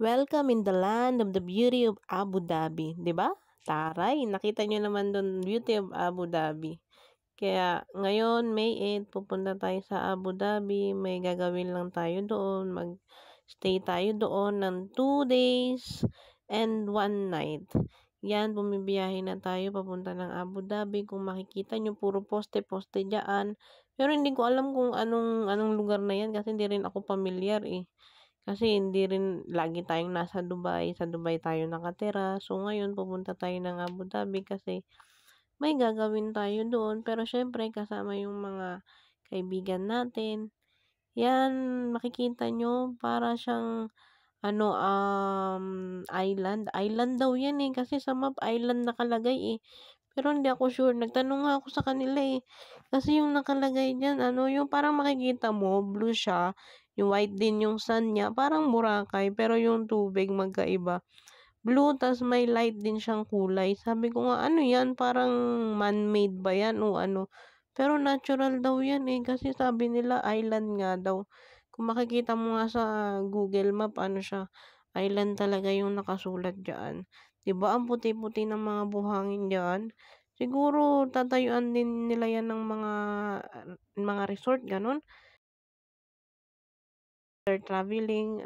Welcome in the land of the beauty of Abu Dhabi, 'di ba? Taray, nakita niyo naman doon, beauty of Abu Dhabi. Kaya ngayon, May 8, pupunta tayo sa Abu Dhabi. May gagawin lang tayo doon. Mag-stay tayo doon ng 2 days and 1 night. Yan, bumibiyahe na tayo papunta ng Abu Dhabi. Kung makikita nyo, puro poste-poste dyan. Pero hindi ko alam kung anong lugar na yan kasi hindi rin ako familiar eh. Kasi hindi rin lagi tayong nasa Dubai. Sa Dubai tayo nakatira. So, ngayon pupunta tayo ng Abu Dhabi kasi may gagawin tayo doon. Pero syempre, kasama yung mga kaibigan natin. Yan, makikita nyo, para siyang, island. Island daw yan eh. Kasi sa map, island nakalagay eh. Pero hindi ako sure. Nagtanong nga ako sa kanila eh. Kasi yung nakalagay dyan, yung parang makikita mo, blue siya. Yung white din yung sun niya. Parang Boracay. Pero yung tubig magkaiba. Blue, tas may light din siyang kulay. Sabi ko nga, ano yan? Parang man-made ba yan o ano? Pero natural daw yan eh. Kasi sabi nila, island nga daw. Kung makikita mo nga sa Google Map, ano siya, island talaga yung nakasulat dyan. Diba, ang puti-puti ng mga buhangin dyan? Siguro, tatayuan din nila yan ng mga resort, ganun. Traveling,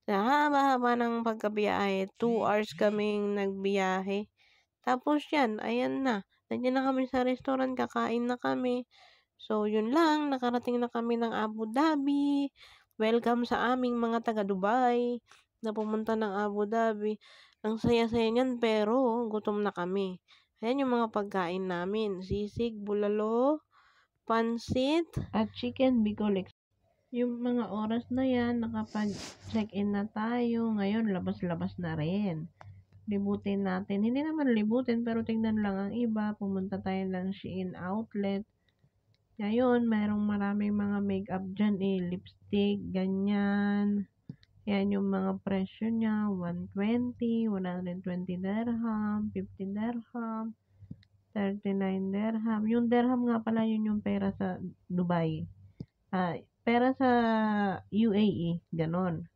sa haba-haba ng pagkabiyahe, 2 hours kaming nagbiyahe. Tapos yan, ayan na. Nandiyan na kami sa restaurant, kakain na kami. So, yun lang, nakarating na kami ng Abu Dhabi. Welcome sa aming mga taga-Dubai na pumunta ng Abu Dhabi. Ang saya-saya niyan, pero gutom na kami. Ayan yung mga pagkain namin. Sisig, bulalo, pansit, at chicken bicol. Yung mga oras na yan, nakapag-check-in na tayo. Ngayon, labas-labas na rin. Libutin natin. Hindi naman libutin, pero tingnan lang ang iba. Pumunta tayo ng Shein outlet. Ngayon, mayroong maraming mga makeup dyan eh. Lipstick, ganyan. Yan yung mga presyo niya. 120, 120 dirham, 50 dirham, 39 dirham. Yung dirham nga pala, yun yung pera sa Dubai. Pera sa UAE, ganon.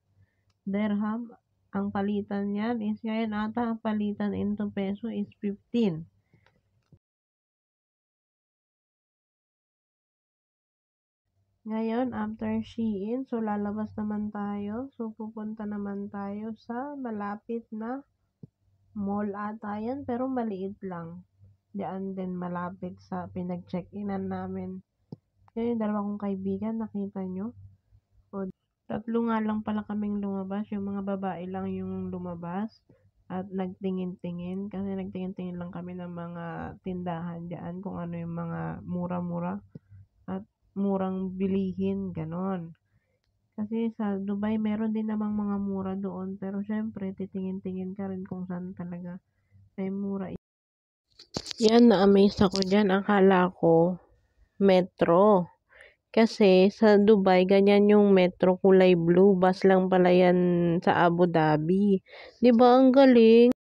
Dirham, ang palitan niyan is ngayon ata ang palitan into peso is 15. Ngayon, after Shein, so lalabas naman tayo. So, pupunta naman tayo sa malapit na mall ata yan, pero maliit lang. Diyan din malapit sa pinag-check-inan namin. Yan yung dalawa kong kaibigan, nakita nyo? O, tatlo nga lang pala kaming lumabas. Yung mga babae lang yung lumabas. At nagtingin-tingin. Kasi nagtingin-tingin lang kami ng mga tindahan diyan. Kung ano yung mga mura-mura. At murang bilihin. Ganon. Kasi sa Dubai, meron din namang mga mura doon. Pero syempre, titingin-tingin ka rin kung saan talaga may mura. Yan, na-amaze ako dyan. Akala ko metro. Kasi sa Dubai, ganyan yung metro, kulay blue. Bus lang pala yan sa Abu Dhabi. 'Di ba ang galing?